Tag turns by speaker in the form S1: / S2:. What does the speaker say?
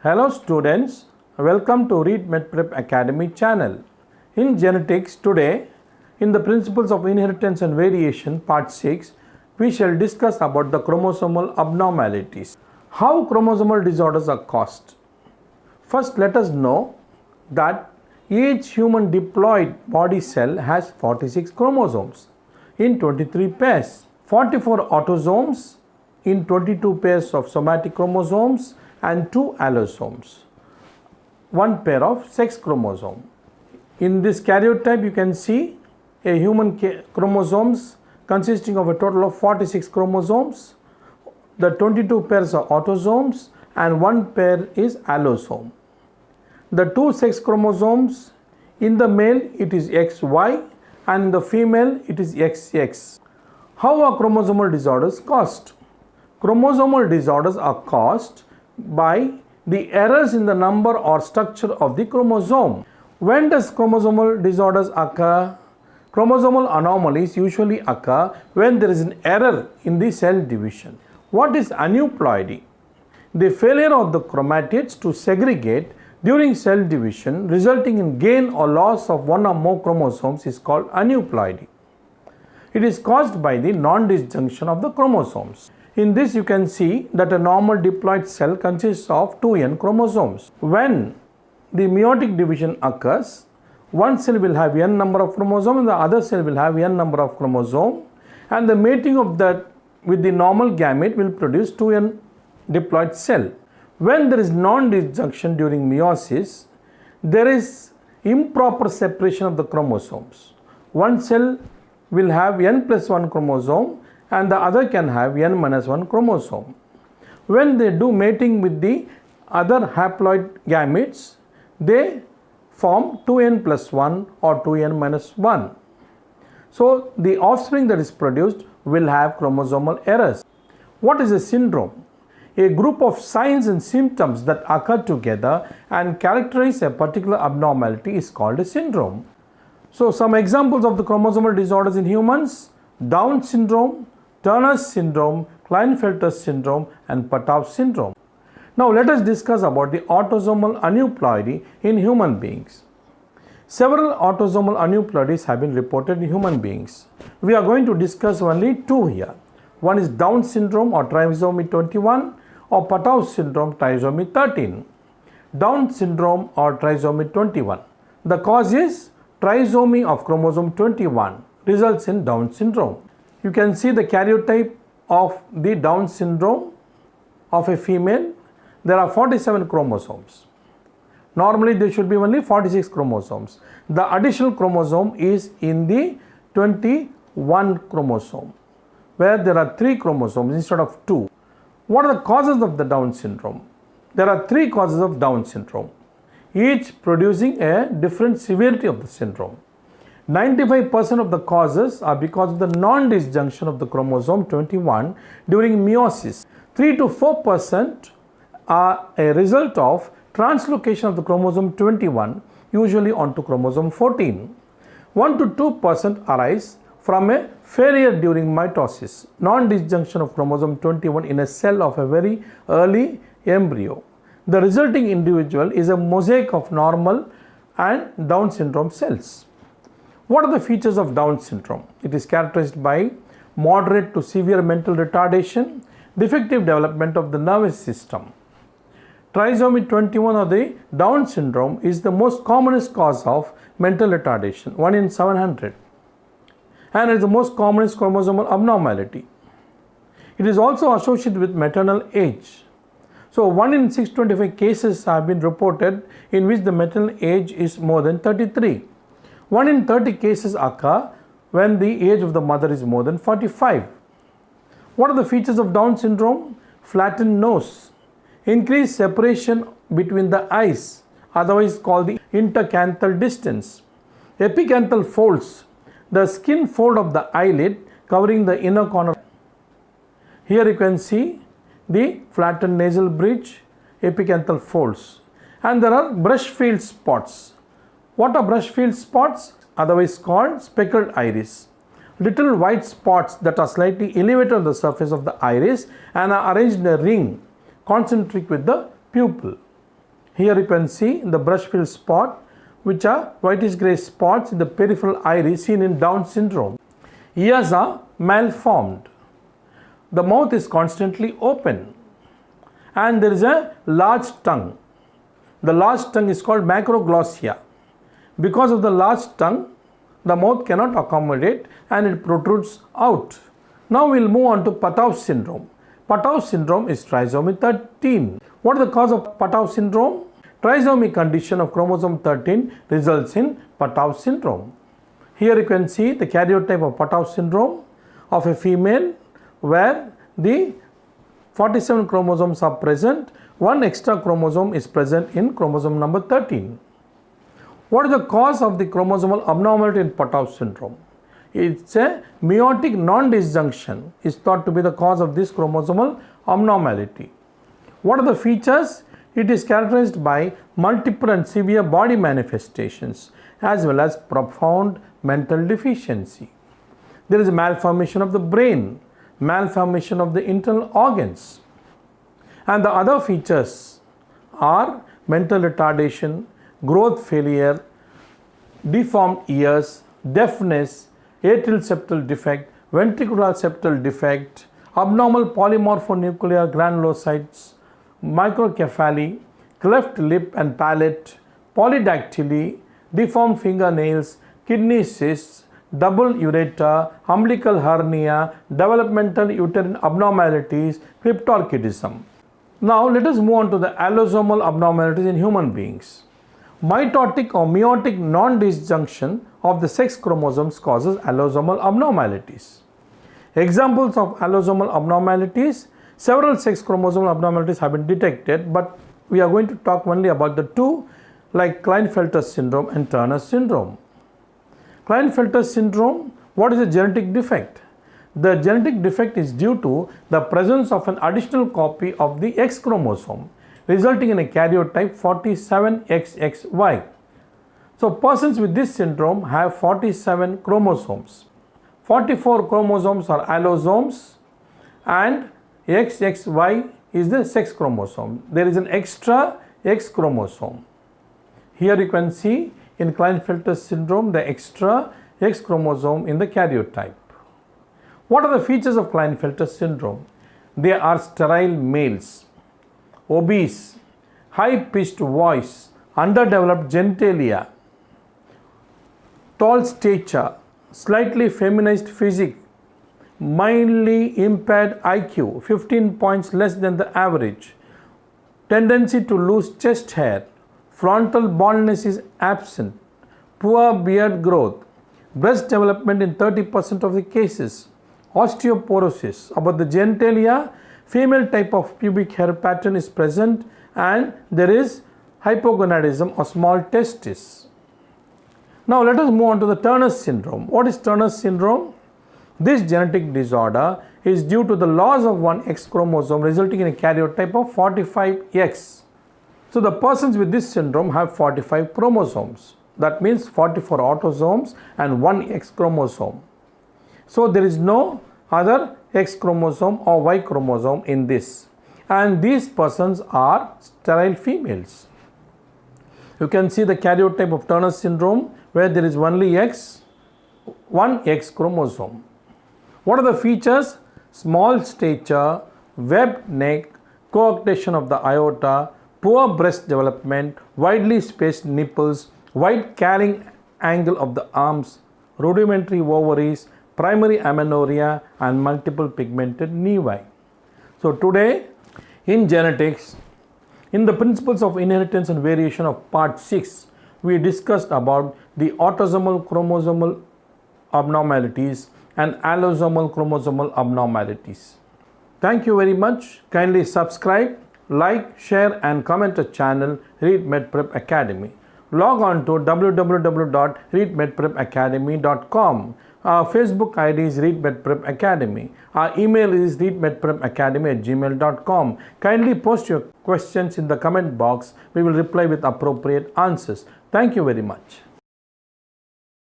S1: Hello students, welcome to Read MedPrep Academy channel. In genetics today, in the principles of inheritance and variation part 6, we shall discuss about the chromosomal abnormalities. How chromosomal disorders are caused? First, let us know that each human diploid body cell has 46 chromosomes in 23 pairs, 44 autosomes in 22 pairs of somatic chromosomes and 2 allosomes, 1 pair of sex chromosome. In this karyotype, you can see a human chromosomes consisting of a total of 46 chromosomes. The 22 pairs are autosomes and 1 pair is allosome. The 2 sex chromosomes, in the male it is XY and in the female it is XX. How are chromosomal disorders caused? Chromosomal disorders are caused by the errors in the number or structure of the chromosome. When does chromosomal disorders occur? Chromosomal anomalies usually occur when there is an error in the cell division. What is aneuploidy? The failure of the chromatids to segregate during cell division resulting in gain or loss of one or more chromosomes is called aneuploidy. It is caused by the non-disjunction of the chromosomes. In this you can see that a normal diploid cell consists of 2n chromosomes. When the meiotic division occurs, one cell will have n number of chromosomes and the other cell will have n number of chromosomes, and the mating of that with the normal gamete will produce 2n diploid cell. When there is non-disjunction during meiosis, there is improper separation of the chromosomes. One cell will have n plus 1 chromosome and the other can have n minus 1 chromosome. When they do mating with the other haploid gametes, they form 2n plus 1 or 2n minus 1. So the offspring that is produced will have chromosomal errors. What is a syndrome? A group of signs and symptoms that occur together and characterize a particular abnormality is called a syndrome. So some examples of the chromosomal disorders in humans: Down syndrome, Turner's syndrome, Klinefelter's syndrome and Patau's syndrome. Now let us discuss about the autosomal aneuploidy in human beings. Several autosomal aneuploidies have been reported in human beings. We are going to discuss only 2 here. One is Down syndrome or trisomy 21 or Patau's syndrome trisomy 13. Down syndrome or trisomy 21. The cause is trisomy of chromosome 21 results in Down syndrome. You can see the karyotype of the Down syndrome of a female. There are 47 chromosomes. Normally there should be only 46 chromosomes. The additional chromosome is in the 21 chromosome, where there are 3 chromosomes instead of 2. What are the causes of the Down syndrome? There are 3 causes of Down syndrome, each producing a different severity of the syndrome. 95% of the causes are because of the non-disjunction of the chromosome 21 during meiosis. 3 to 4% are a result of translocation of the chromosome 21 usually onto chromosome 14. 1 to 2% arise from a failure during mitosis, non-disjunction of chromosome 21 in a cell of a very early embryo. The resulting individual is a mosaic of normal and Down syndrome cells. What are the features of Down syndrome? It is characterized by moderate to severe mental retardation, defective development of the nervous system. Trisomy 21 or the Down syndrome is the most commonest cause of mental retardation, 1 in 700, and it is the most commonest chromosomal abnormality. It is also associated with maternal age. So 1 in 625 cases have been reported in which the maternal age is more than 33. 1 in 30 cases occur when the age of the mother is more than 45. What are the features of Down syndrome? Flattened nose, increased separation between the eyes, otherwise called the intercanthal distance, epicanthal folds, the skin fold of the eyelid covering the inner corner. Here you can see the flattened nasal bridge, epicanthal folds, and there are brush field spots. What are brush field spots? Otherwise called speckled iris. Little white spots that are slightly elevated on the surface of the iris and are arranged in a ring concentric with the pupil. Here you can see the brush-filled spot, which are whitish-grey spots in the peripheral iris seen in Down syndrome. Ears are malformed. The mouth is constantly open, and there is a large tongue. The large tongue is called macroglossia. Because of the large tongue, the mouth cannot accommodate and it protrudes out. Now we will move on to Patau syndrome. Patau syndrome is trisomy 13. What is the cause of Patau syndrome? Trisomy condition of chromosome 13 results in Patau syndrome. Here you can see the karyotype of Patau syndrome of a female where the 47 chromosomes are present. One extra chromosome is present in chromosome number 13. What is the cause of the chromosomal abnormality in Patau syndrome? It's a meiotic non-disjunction is thought to be the cause of this chromosomal abnormality. What are the features? It is characterized by multiple and severe body manifestations as well as profound mental deficiency. There is a malformation of the brain, malformation of the internal organs, and the other features are mental retardation, growth failure, deformed ears, deafness, atrial septal defect, ventricular septal defect, abnormal polymorphonuclear granulocytes, microcephaly, cleft lip and palate, polydactyly, deformed fingernails, kidney cysts, double ureter, umbilical hernia, developmental uterine abnormalities, cryptorchidism. Now let us move on to the allosomal abnormalities in human beings. Mitotic or meiotic non-disjunction of the sex chromosomes causes allosomal abnormalities. Examples of allosomal abnormalities: several sex chromosomal abnormalities have been detected, but we are going to talk only about the two, like Klinefelter syndrome and Turner syndrome. Klinefelter syndrome, what is a genetic defect? The genetic defect is due to the presence of an additional copy of the X chromosome, resulting in a karyotype 47XXY. So persons with this syndrome have 47 chromosomes. 44 chromosomes are allosomes and XXY is the sex chromosome. There is an extra X chromosome. Here you can see in Klinefelter syndrome the extra X chromosome in the karyotype. What are the features of Klinefelter syndrome? They are sterile males, obese, high-pitched voice, underdeveloped genitalia, tall stature, slightly feminized physique, mildly impaired IQ, 15 points less than the average, tendency to lose chest hair, frontal baldness is absent, poor beard growth, breast development in 30% of the cases, osteoporosis. About the genitalia, female type of pubic hair pattern is present and there is hypogonadism or small testis. Now let us move on to the Turner syndrome. What is Turner syndrome? This genetic disorder is due to the loss of one X chromosome, resulting in a karyotype of 45X. So the persons with this syndrome have 45 chromosomes. That means 44 autosomes and one X chromosome. So there is no other X chromosome or Y chromosome in this, and these persons are sterile females. You can see the karyotype of Turner syndrome where there is only one X chromosome. What are the features? Small stature, webbed neck, coarctation of the aorta, poor breast development, widely spaced nipples, wide carrying angle of the arms, rudimentary ovaries, primary amenorrhea and multiple pigmented nevi. So today in genetics, in the principles of inheritance and variation of part 6, we discussed about the autosomal chromosomal abnormalities and allosomal chromosomal abnormalities. Thank you very much. Kindly subscribe, like, share and comment the channel Read MedPrep Academy. Log on to www.readmedprepacademy.com. Our Facebook ID is Read MedPrep Academy. Our email is readmedprepacademy@gmail.com. Kindly post your questions in the comment box. We will reply with appropriate answers. Thank you very much.